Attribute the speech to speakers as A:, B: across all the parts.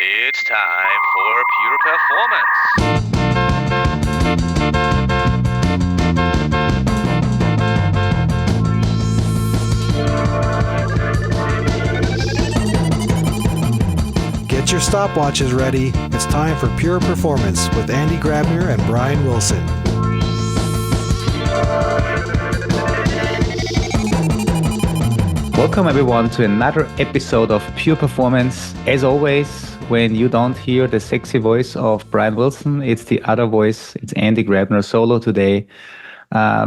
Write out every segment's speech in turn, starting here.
A: It's time for Pure Performance.
B: Get your stopwatches ready. It's time for Pure Performance with Andy Grabner and Brian Wilson.
C: Welcome everyone to another episode of Pure Performance. As always, when you don't hear the sexy voice of Brian Wilson, it's the other voice. It's Andy Grabner solo today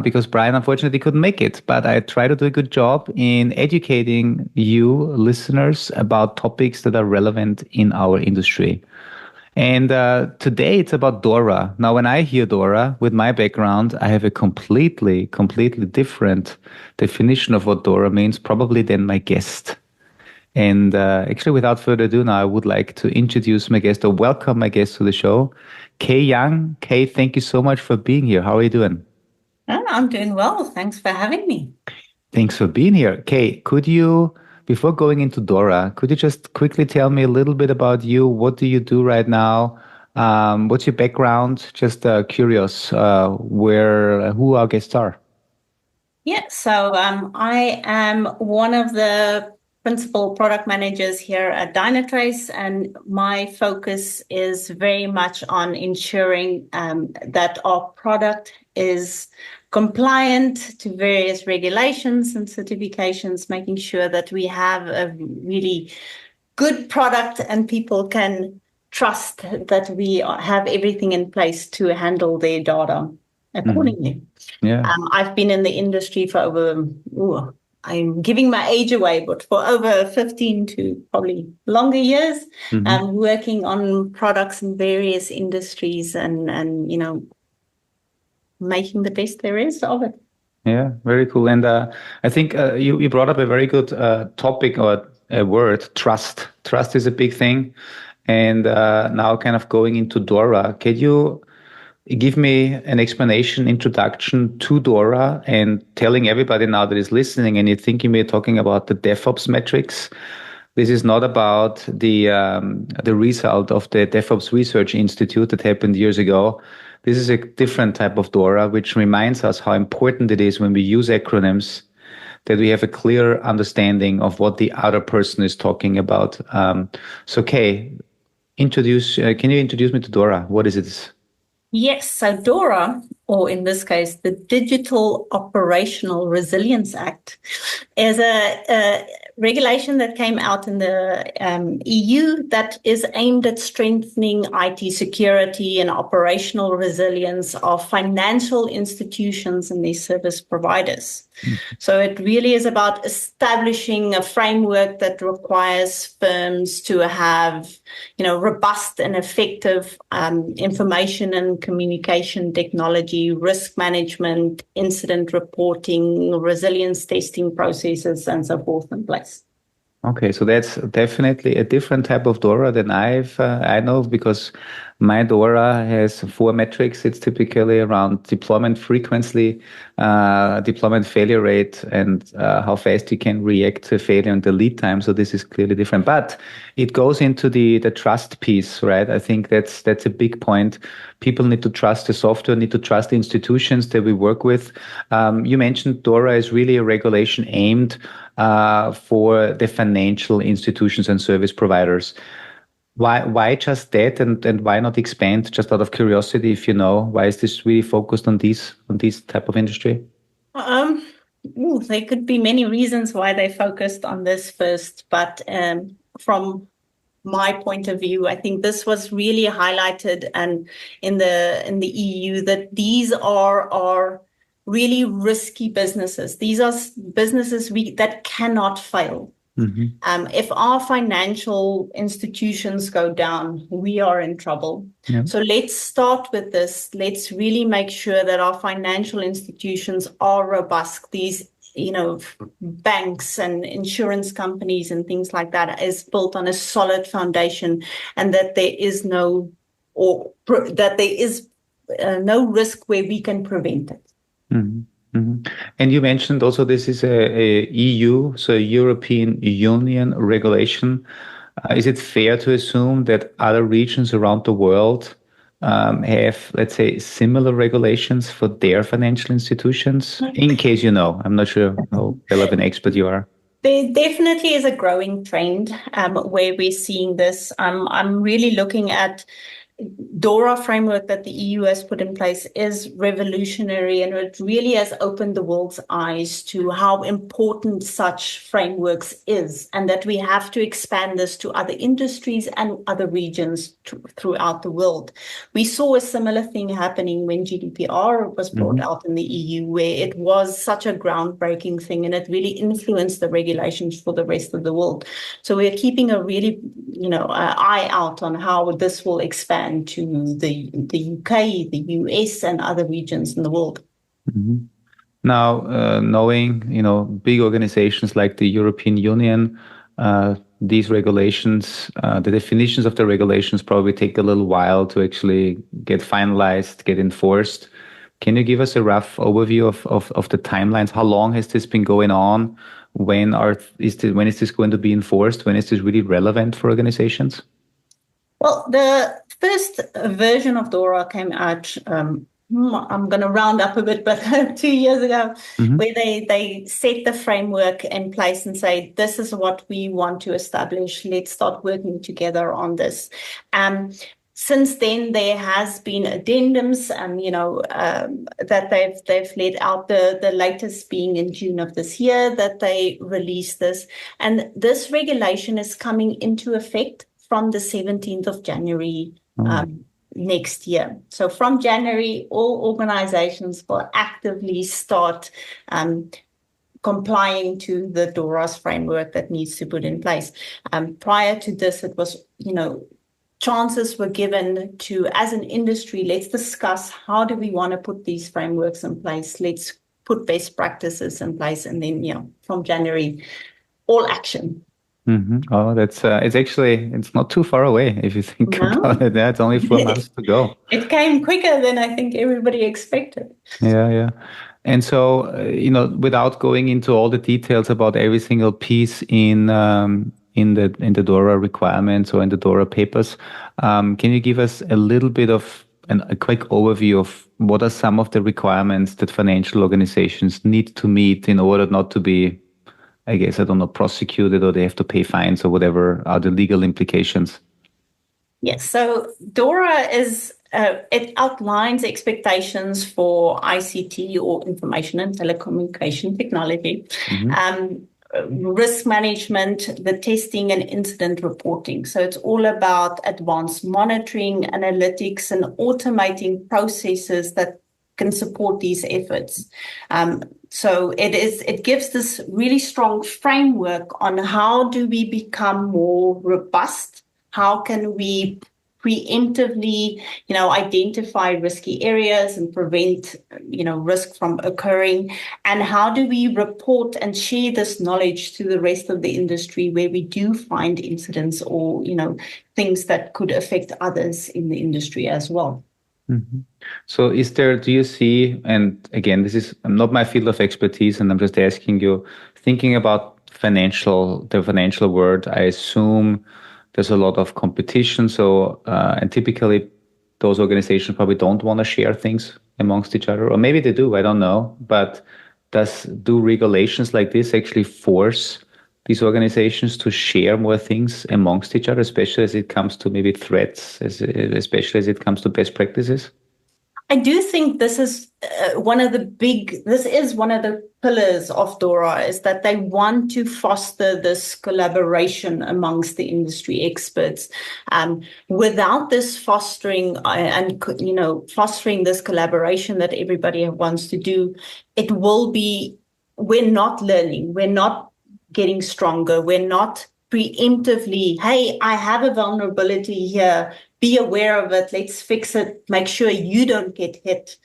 C: because Brian unfortunately couldn't make it. But I try to do a good job in educating you listeners about topics that are relevant in our industry. And today it's about DORA. Now, when I hear DORA, with my background, I have a completely different definition of what DORA means, probably than my guest. And actually, without further ado, now I would like to introduce my guest or welcome my guest to the show, Kay Young. Kay, thank you so much for being here. How are you doing?
D: I'm doing well. Thanks for having me.
C: Thanks for being here. Kay, could you... Before going into DORA, could you just quickly tell me a little bit about you? What do you do right now? What's your background? Just curious who our guests are.
D: Yeah, so I am one of the principal product managers here at Dynatrace, and my focus is very much on ensuring that our product is compliant to various regulations and certifications, making sure that we have a really good product and people can trust that we have everything in place to handle their data accordingly.
C: Mm-hmm. Yeah.
D: I've been in the industry for over, I'm giving my age away, but for over 15 to probably longer years, working on products in various industries and making the best there is of it.
C: Yeah, very cool. And I think you brought up a very good topic or a word, trust. Trust is a big thing. And now kind of going into DORA, can you give me an explanation, introduction to DORA and telling everybody now that is listening and you're thinking we're talking about the DevOps metrics. This is not about the result of the DevOps Research Institute that happened years ago. This is a different type of DORA, which reminds us how important it is when we use acronyms that we have a clear understanding of what the other person is talking about. So, Kay, can you introduce me to DORA? What is it?
D: Yes, so DORA, or in this case, the Digital Operational Resilience Act, is a regulation that came out in the EU that is aimed at strengthening IT security and operational resilience of financial institutions and their service providers. So it really is about establishing a framework that requires firms to have, robust and effective information and communication technology, risk management, incident reporting, resilience testing processes, and so forth in place.
C: Okay, so that's definitely a different type of DORA than I know, because my DORA has 4 metrics. It's typically around deployment frequency, deployment failure rate, and how fast you can react to failure and the lead time. So this is clearly different, but it goes into the trust piece, right? I think that's a big point. People need to trust the software, need to trust the institutions that we work with. You mentioned DORA is really a regulation aimed for the financial institutions and service providers. Why just that, and why not expand? Just out of curiosity, if you know, why is this really focused on these type of industry?
D: There could be many reasons why they focused on this first, but from my point of view, I think this was really highlighted and in the EU that these are really risky businesses. These are businesses that cannot fail. Mm-hmm. If our financial institutions go down, we are in trouble. Yeah. So let's start with this. Let's really make sure that our financial institutions are robust. These, banks and insurance companies and things like that is built on a solid foundation, and that there is no risk where we can prevent it.
C: Mm-hmm. Mm-hmm. And you mentioned also this is a EU, so European Union regulation. Is it fair to assume that other regions around the world have, let's say, similar regulations for their financial institutions? In case you know, I'm not sure how well of an expert you are.
D: There definitely is a growing trend where we're seeing this. I'm really looking at DORA framework that the EU has put in place is revolutionary, and it really has opened the world's eyes to how important such frameworks is, and that we have to expand this to other industries and other regions throughout the world. We saw a similar thing happening when GDPR was brought out in the EU, where it was such a groundbreaking thing, and it really influenced the regulations for the rest of the world. So we're keeping a really, eye out on how this will expand to the UK, the US, and other regions in the world.
C: Mm-hmm. Now, knowing big organizations like the European Union, these regulations, the definitions of the regulations probably take a little while to actually get finalized, get enforced. Can you give us a rough overview of the timelines? How long has this been going on? When is this going to be enforced? When is this really relevant for organizations?
D: Well, the first version of DORA came out, I'm going to round up a bit, but 2 years ago, where they set the framework in place and say, this is what we want to establish. Let's start working together on this. Since then, there has been addendums, that they've laid out. The latest being in June of this year that they released this, and this regulation is coming into effect from the 17th of January next year. So from January, all organizations will actively start complying to the DORA's framework that needs to put in place. Prior to this, it was, chances were given to, as an industry, let's discuss how do we want to put these frameworks in place. Let's put best practices in place. And then, from January, all action.
C: Mm-hmm. Oh, it's not too far away if you think about it. It's only 4 months to go.
D: It came quicker than I think everybody expected.
C: Yeah. And so, without going into all the details about every single piece in the DORA requirements or in the DORA papers, can you give us a little bit of a quick overview of what are some of the requirements that financial organizations need to meet in order not to be, I guess, prosecuted, or they have to pay fines, or whatever are the legal implications?
D: Yes, so DORA it outlines expectations for ICT, or information and telecommunication technology, risk management, the testing and incident reporting. So it's all about advanced monitoring, analytics, and automating processes that can support these efforts. So it gives this really strong framework on how do we become more robust? How can we preemptively, identify risky areas and prevent, risk from occurring? And how do we report and share this knowledge to the rest of the industry where we do find incidents or, things that could affect others in the industry as well?
C: Mm-hmm. So do you see, and again, this is not my field of expertise, and I'm just asking you, thinking about the financial world, I assume there's a lot of competition. So, and typically those organizations probably don't want to share things amongst each other, or maybe they do, I don't know. But do regulations like this actually force these organizations to share more things amongst each other, especially as it comes to maybe threats, especially as it comes to best practices?
D: I do think this is one of the pillars of DORA, is that they want to foster this collaboration amongst the industry experts. Without this fostering fostering this collaboration that everybody wants to do, we're not learning, we're not getting stronger, we're not preemptively, hey, I have a vulnerability here, be aware of it, let's fix it, make sure you don't get hit.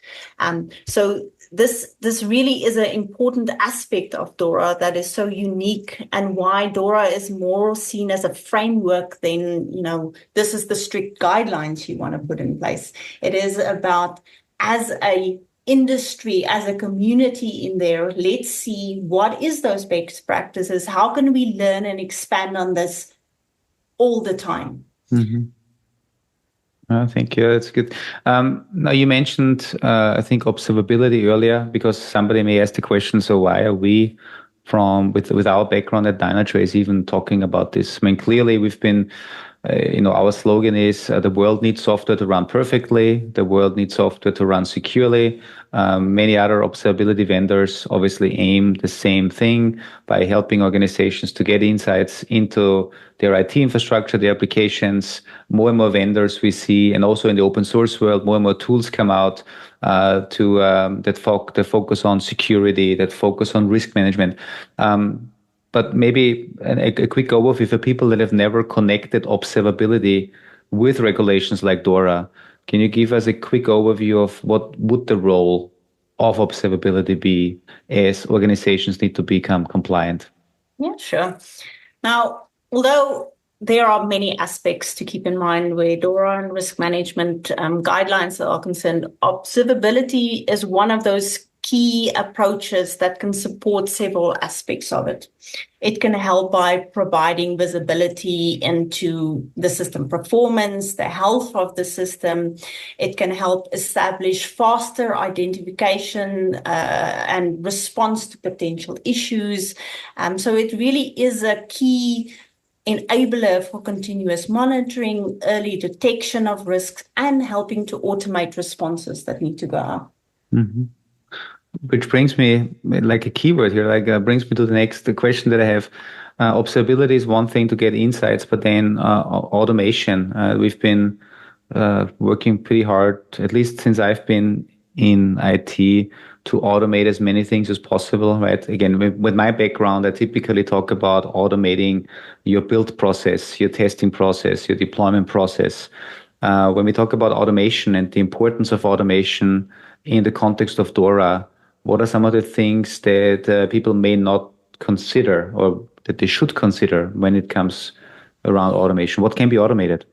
D: So this really is an important aspect of DORA that is so unique, and why DORA is more seen as a framework than, this is the strict guidelines you want to put in place. It is about, as a industry, as a community in there, let's see what is those best practices, how can we learn and expand on this all the time.
C: Thank you. That's good. Now you mentioned, I think, observability earlier, because somebody may ask the question, so why are we with our background at Dynatrace even talking about this? I mean, clearly we've been, our slogan is the world needs software to run perfectly. The world needs software to run securely. Many other observability vendors obviously aim the same thing by helping organizations to get insights into their IT infrastructure, their applications. More and more vendors we see, and also in the open source world, more and more tools come out that focus on security, that focus on risk management. But maybe a quick overview for people that have never connected observability with regulations like DORA. Can you give us a quick overview of what would the role of observability be as organizations need to become compliant?
D: Yeah, sure. Now, although there are many aspects to keep in mind where DORA and risk management guidelines are concerned, observability is one of those key approaches that can support several aspects of it. It can help by providing visibility into the system performance, the health of the system. It can help establish faster identification and response to potential issues. So it really is a key enabler for continuous monitoring, early detection of risks, and helping to automate responses that need to go out.
C: Which brings me, like a keyword here, brings me to the next question that I have. Observability is one thing to get insights, but then automation. We've been working pretty hard, at least since I've been in IT, to automate as many things as possible, right? Again, with my background, I typically talk about automating your build process, your testing process, your deployment process. When we talk about automation and the importance of automation in the context of DORA, what are some of the things that people may not consider or that they should consider when it comes around automation? What can be automated?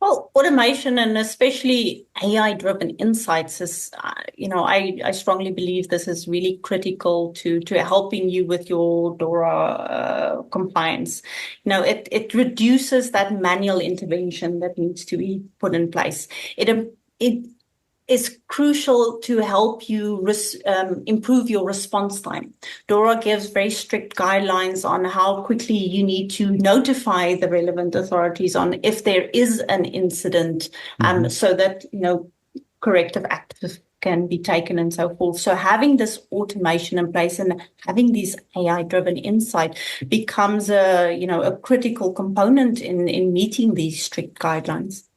D: Well, automation and especially AI-driven insights is, I strongly believe this is really critical to helping you with your DORA compliance. It reduces that manual intervention that needs to be put in place. It is crucial to help you improve your response time. DORA gives very strict guidelines on how quickly you need to notify the relevant authorities on if there is an incident, so that corrective actions can be taken and so forth. So having this automation in place and having these AI-driven insight becomes a critical component in meeting these strict guidelines.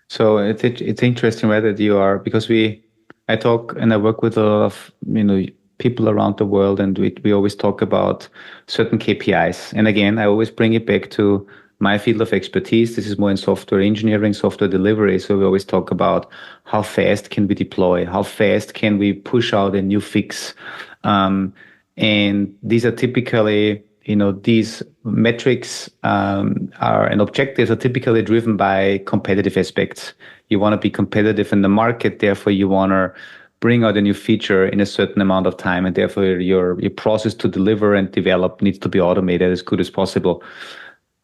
C: So it's interesting, right, that you are, because I talk and I work with a lot of people around the world, and we always talk about certain KPIs. And again, I always bring it back to my field of expertise. This is more in software engineering, software delivery. So we always talk about how fast can we deploy, how fast can we push out a new fix, and these are typically these metrics and objectives are typically driven by competitive aspects. You want to be competitive in the market, therefore you want to bring out a new feature in a certain amount of time, and therefore your process to deliver and develop needs to be automated as good as possible.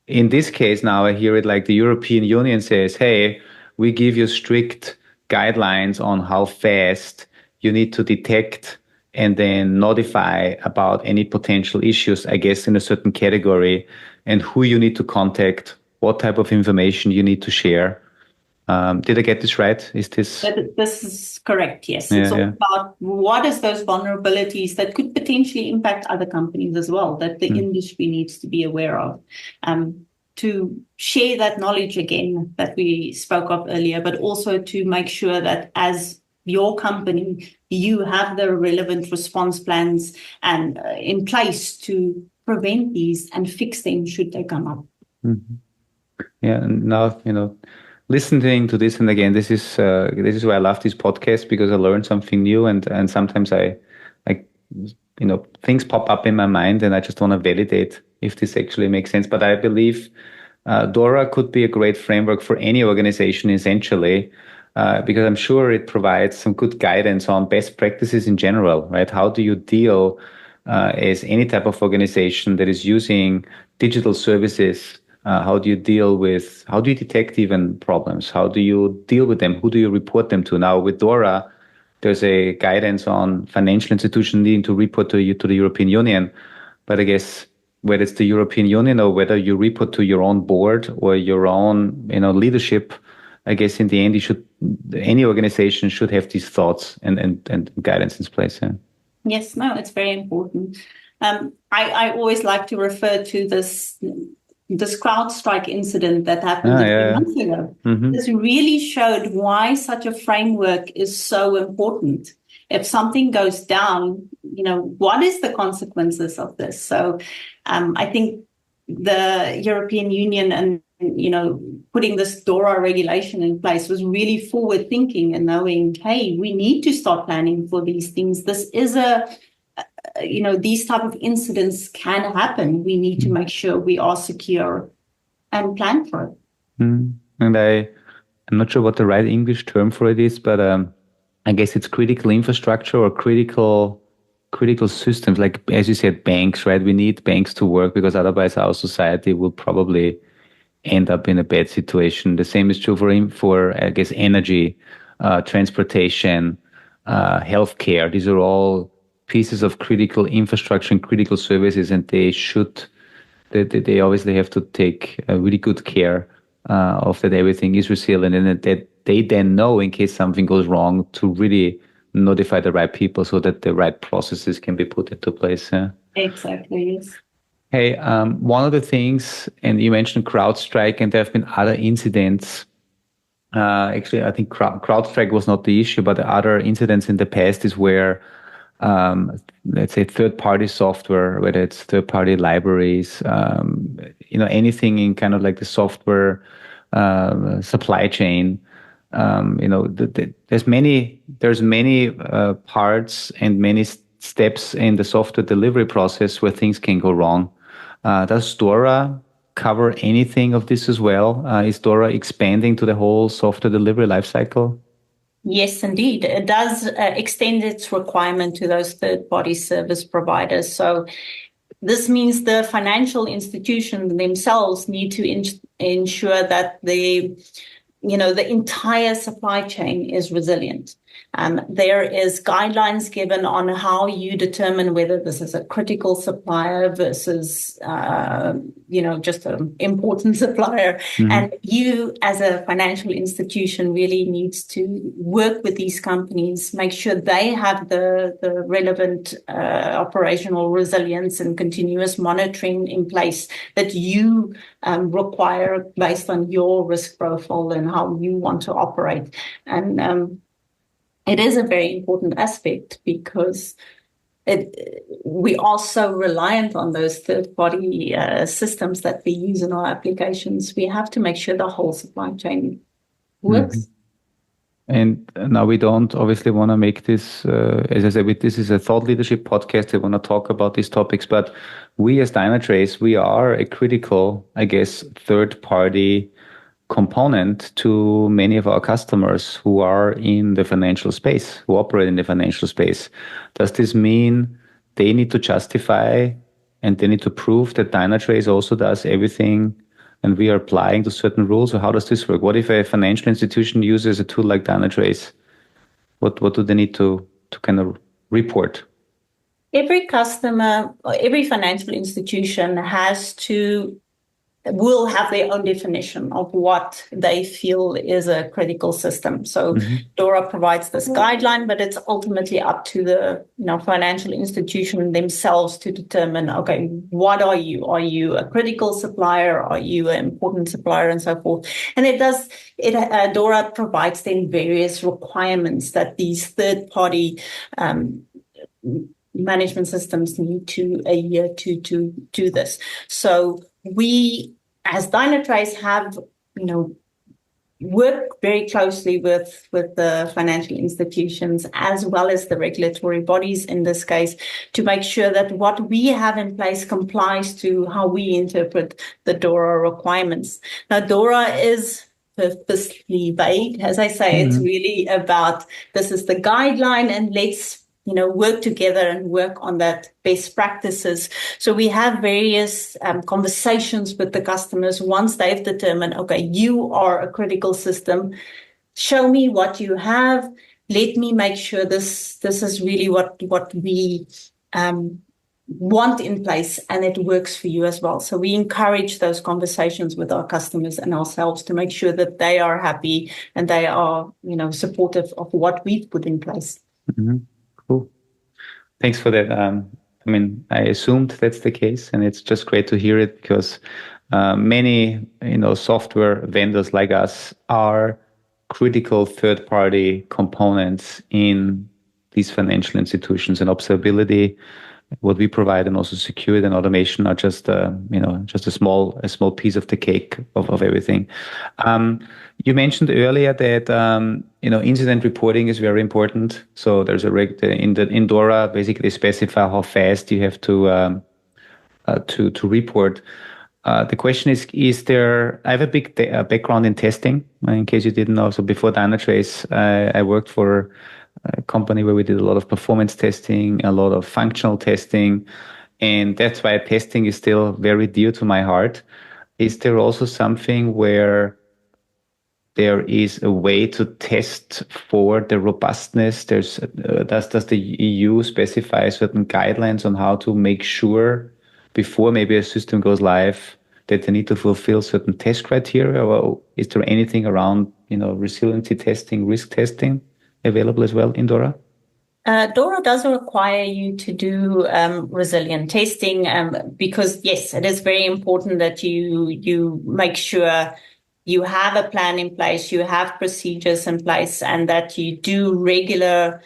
C: In this case, now I hear it like the European Union says, hey, we give you strict guidelines on how fast you need to detect and then notify about any potential issues, I guess, in a certain category, and who you need to contact, what type of information you need to share. Did I get this right? This
D: is correct, yes.
C: Yeah,
D: it's all about what is those vulnerabilities that could potentially impact other companies as well, that the industry needs to be aware of. To share that knowledge again that we spoke of earlier, but also to make sure that as your company, you have the relevant response plans and in place to prevent these and fix them should they come up.
C: Yeah, and now listening to this, and again, this is why I love this podcast, because I learn something new, and sometimes I things pop up in my mind, and I just want to validate if this actually makes sense. But I believe DORA could be a great framework for any organization, essentially. Because I'm sure it provides some good guidance on best practices in general, right? How do you deal as any type of organization that is using digital services How do you detect even problems? How do you deal with them? Who do you report them to? Now with DORA, there's a guidance on financial institutions needing to report to the European Union. But I guess whether it's the European Union or whether you report to your own board or your own, leadership, I guess in the end, any organization should have these thoughts and guidance in place. Yeah.
D: Yes, no, it's very important. I always like to refer to this CrowdStrike incident that happened a few months ago.
C: Mm-hmm.
D: This really showed why such a framework is so important. If something goes down, what is the consequences of this? So I think the European Union and putting this DORA regulation in place was really forward thinking and knowing, hey, we need to start planning for these things. This is these type of incidents can happen. We need to make sure we are secure and plan for it.
C: And I'm not sure what the right English term for it is, but I guess it's critical infrastructure or critical systems, like as you said, banks, right? We need banks to work because otherwise our society will probably end up in a bad situation. The same is true for I guess energy, transportation, healthcare. These are all pieces of critical infrastructure and critical services, and they obviously have to take really good care of that everything is resilient, and that they then know in case something goes wrong to really notify the right people so that the right processes can be put into place.
D: Exactly, yes.
C: Hey, one of the things, and you mentioned CrowdStrike, and there have been other incidents. Actually, I think CrowdStrike was not the issue, but the other incidents in the past is where, let's say, third-party software, whether it's third-party libraries, anything in kind of like the software supply chain. There's many parts and many steps in the software delivery process where things can go wrong. Does DORA cover anything of this as well? Is DORA expanding to the whole software delivery lifecycle?
D: Yes, indeed. It does extend its requirement to those third-party service providers. So this means the financial institutions themselves need to ensure that the entire supply chain is resilient. There is guidelines given on how you determine whether this is a critical supplier versus, just an important supplier. Mm-hmm. And you, as a financial institution, really needs to work with these companies, make sure they have the relevant operational resilience and continuous monitoring in place that you require based on your risk profile and how you want to operate. And it is a very important aspect because we are so reliant on those third-party systems that we use in our applications. We have to make sure the whole supply chain works.
C: Mm-hmm. And now we don't obviously want to make this, as I said, this is a thought leadership podcast. We want to talk about these topics, but we as Dynatrace, we are a critical, I guess, third-party component to many of our customers who are in the financial space, who operate in the financial space. Does this mean they need to justify and they need to prove that Dynatrace also does everything and we are applying to certain rules? Or how does this work? What if a financial institution uses a tool like Dynatrace? What do they need to kind of report?
D: Every customer, every financial institution will have their own definition of what they feel is a critical system. So mm-hmm. DORA provides this guideline, but it's ultimately up to the financial institution themselves to determine, okay, what are you? Are you a critical supplier? Are you an important supplier, and so forth? And DORA provides then various requirements that these third-party management systems need to adhere to do this. So we, as Dynatrace, have work very closely with the financial institutions as well as the regulatory bodies in this case to make sure that what we have in place complies to how we interpret the DORA requirements. Now, DORA is purposely vague. As I say, mm-hmm. It's really about this is the guideline, and let's work together and work on that best practices. So we have various conversations with the customers once they've determined, okay, you are a critical system. Show me what you have. Let me make sure this is really what we want in place, and it works for you as well. So we encourage those conversations with our customers and ourselves to make sure that they are happy and they are, supportive of what we've put in place.
C: Mm-hmm. Cool. Thanks for that. I assumed that's the case, and it's just great to hear it because many, software vendors like us are critical third-party components in these financial institutions, and observability, what we provide, and also security and automation are just a small piece of the cake of everything. You mentioned earlier that incident reporting is very important. So there's in DORA basically specify how fast you have to report. The question is there? I have a big background in testing, in case you didn't know. So before Dynatrace, I worked for a company where we did a lot of performance testing, a lot of functional testing, and that's why testing is still very dear to my heart. Is there also something where there is a way to test for the robustness? Does the EU specify certain guidelines on how to make sure before maybe a system goes live that they need to fulfill certain test criteria, or is there anything around resiliency testing, risk testing available as well in DORA?
D: DORA does require you to do resilient testing because, yes, it is very important that you make sure you have a plan in place, you have procedures in place, and that you do regular,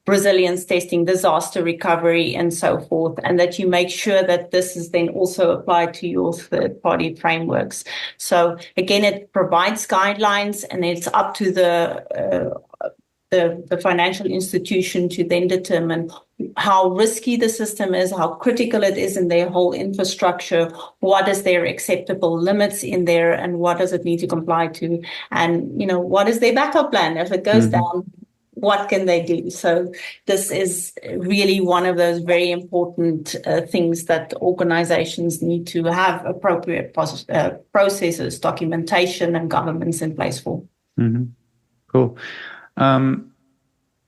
D: resilience testing, disaster recovery, and so forth, and that you make sure that this is then also applied to your third-party frameworks. So again, it provides guidelines, and it's up to the financial institution to then determine how risky the system is, how critical it is in their whole infrastructure, what is their acceptable limits in there, and what does it need to comply to, and what is their backup plan if it goes down. What can they do? So this is really one of those very important things that organizations need to have appropriate processes, documentation, and governance in place for.
C: Mm-hmm. Cool.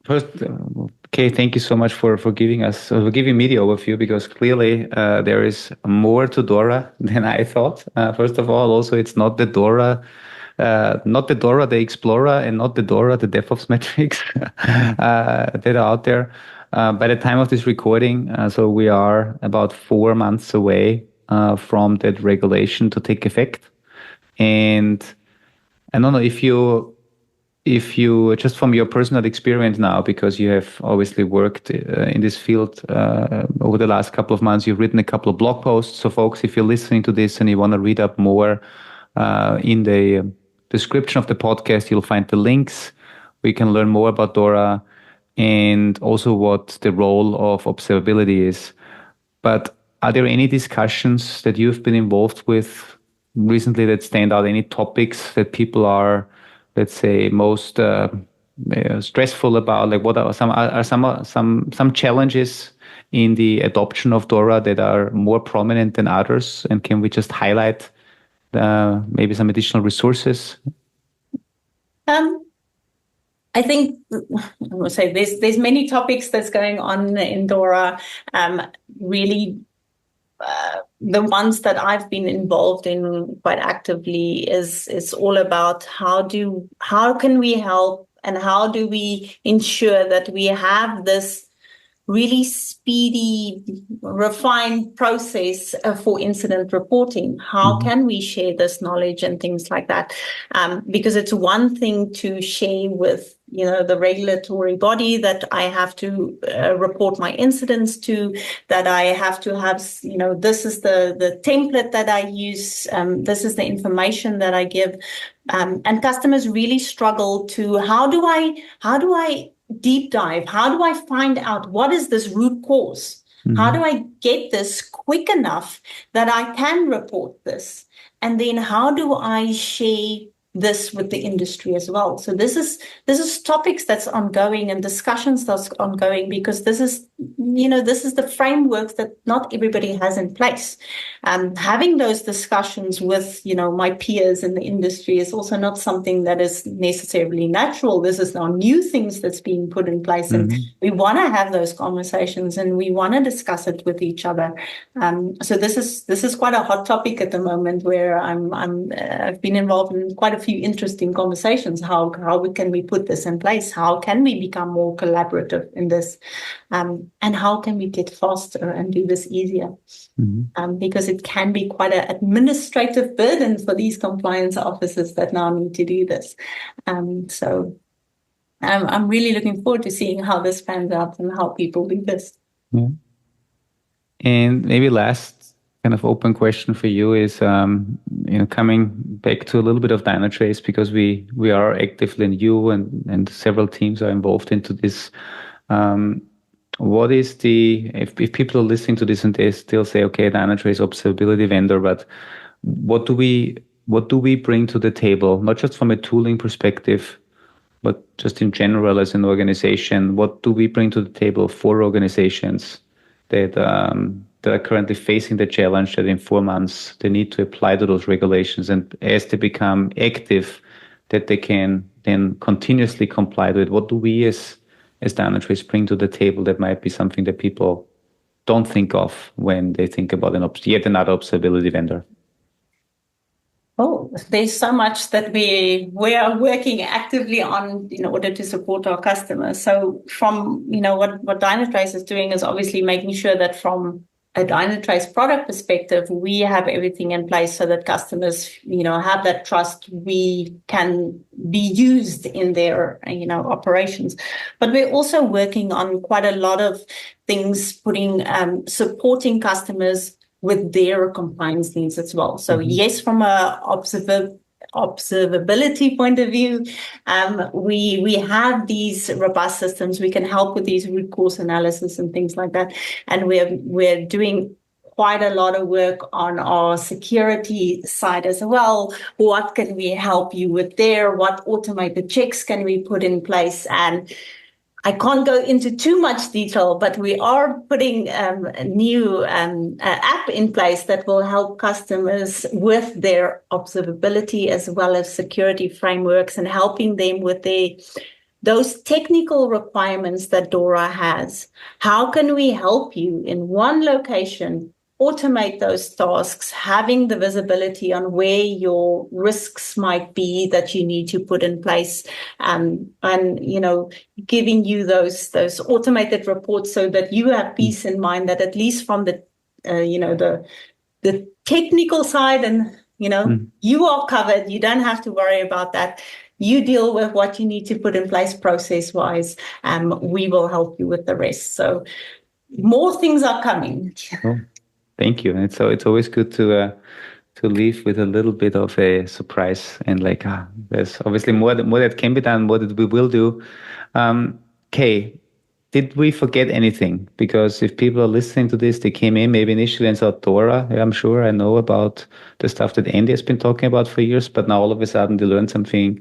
C: First, okay, thank you so much for giving me the overview, because clearly there is more to DORA than I thought. First of all, also it's not the DORA the Explorer, and not the DORA the DevOps metrics that are out there. By the time of this recording, so we are about 4 months away from that regulation to take effect. And I don't know if you just from your personal experience now, because you have obviously worked in this field over the last couple of months, you've written a couple of blog posts. So folks, if you're listening to this and you want to read up more, in the description of the podcast, you'll find the links. We can learn more about DORA and also what the role of observability is. But are there any discussions that you've been involved with recently that stand out? Any topics that people are, let's say, most stressful about? Like, what are some challenges in the adoption of DORA that are more prominent than others? And can we just highlight maybe some additional resources?
D: I think I will say there's many topics that's going on in DORA. Really, the ones that I've been involved in quite actively is all about how can we help, and how do we ensure that we have this really speedy, refined process for incident reporting. How can we share this knowledge and things like that? Because it's one thing to share with, the regulatory body that I have to report my incidents to, that I have to have, this is the template that I use, this is the information that I give. And customers really struggle to, how do I deep dive? How do I find out what is this root cause? How do I get this quick enough that I can report this? And then how do I share this with the industry as well. So this is topics that's ongoing and discussions that's ongoing, because this is the framework that not everybody has in place. Having those discussions with, my peers in the industry is also not something that is necessarily natural. This is now new things that's being put in place, and we want to have those conversations and we want to discuss it with each other. So this is quite a hot topic at the moment, where I've been involved in quite a few interesting conversations. How can we put this in place? How can we become more collaborative in this? And how can we get faster and do this easier? Because it can be quite an administrative burden for these compliance officers that now need to do this. So I'm really looking forward to seeing how this pans out and how people do this.
C: Yeah. And maybe last kind of open question for you is, coming back to a little bit of Dynatrace, because we are actively in you and several teams are involved into this. What is if people are listening to this and they still say, okay, Dynatrace observability vendor, but what do we bring to the table, not just from a tooling perspective, but just in general as an organization? What do we bring to the table for organizations that are currently facing the challenge that in 4 months they need to apply to those regulations, and as they become active, that they can then continuously comply to it? What do we as Dynatrace bring to the table that might be something that people don't think of when they think about yet another observability vendor?
D: Oh, there's so much that we are working actively on in order to support our customers. So from, what Dynatrace is doing is obviously making sure that from a Dynatrace product perspective, we have everything in place so that customers, have that trust we can be used in their, operations. But we're also working on quite a lot of things, supporting customers with their compliance needs as well. So yes, from a observability point of view, we have these robust systems. We can help with these root cause analysis and things like that. And we're doing quite a lot of work on our security side as well. What can we help you with there? What automated checks can we put in place? And I can't go into too much detail, but we are putting a new app in place that will help customers with their observability as well as security frameworks, and helping them with those technical requirements that DORA has. How can we help you in one location automate those tasks, having the visibility on where your risks might be that you need to put in place, and giving you those automated reports so that you have peace in mind that at least from the technical side, and you are covered. You don't have to worry about that. You deal with what you need to put in place process-wise. We will help you with the rest. So more things are coming.
C: Cool. Thank you. And so it's always good to leave with a little bit of a surprise, and there's obviously more that can be done, more that we will do. Kay, did we forget anything? Because if people are listening to this, they came in maybe initially and saw DORA. I'm sure I know about the stuff that Andy has been talking about for years, but now all of a sudden they learned something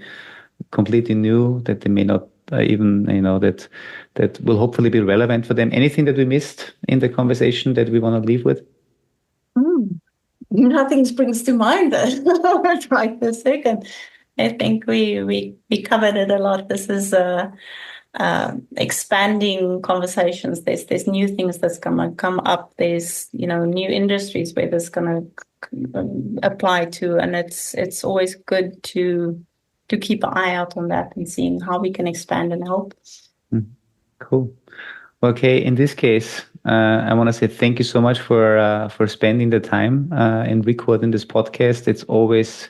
C: completely new that they may not even, that will hopefully be relevant for them. Anything that we missed in the conversation that we want to leave with?
D: Nothing springs to mind right this second. I think we covered it a lot. This is expanding conversations. There's new things that's gonna come up. There's new industries where this gonna apply to, and it's always good to keep an eye out on that and seeing how we can expand and help.
C: Cool. Okay, in this case, I want to say thank you so much for spending the time and recording this podcast. It's always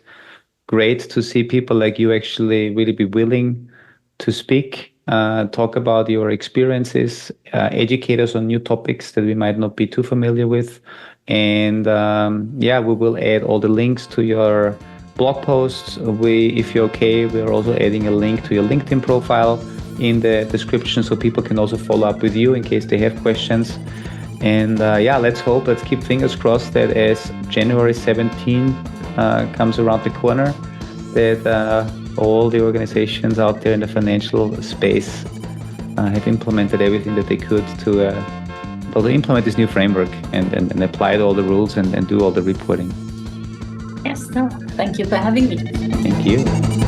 C: great to see people like you actually really be willing to speak, talk about your experiences, educate us on new topics that we might not be too familiar with. And we will add all the links to your blog posts. If you're okay, we're also adding a link to your LinkedIn profile in the description, so people can also follow up with you in case they have questions. And let's keep fingers crossed that as January 17 comes around the corner, that all the organizations out there in the financial space have implemented everything that they could to implement this new framework and apply all the rules and do all the reporting.
D: Yes, no, thank you for having me.
C: Thank you.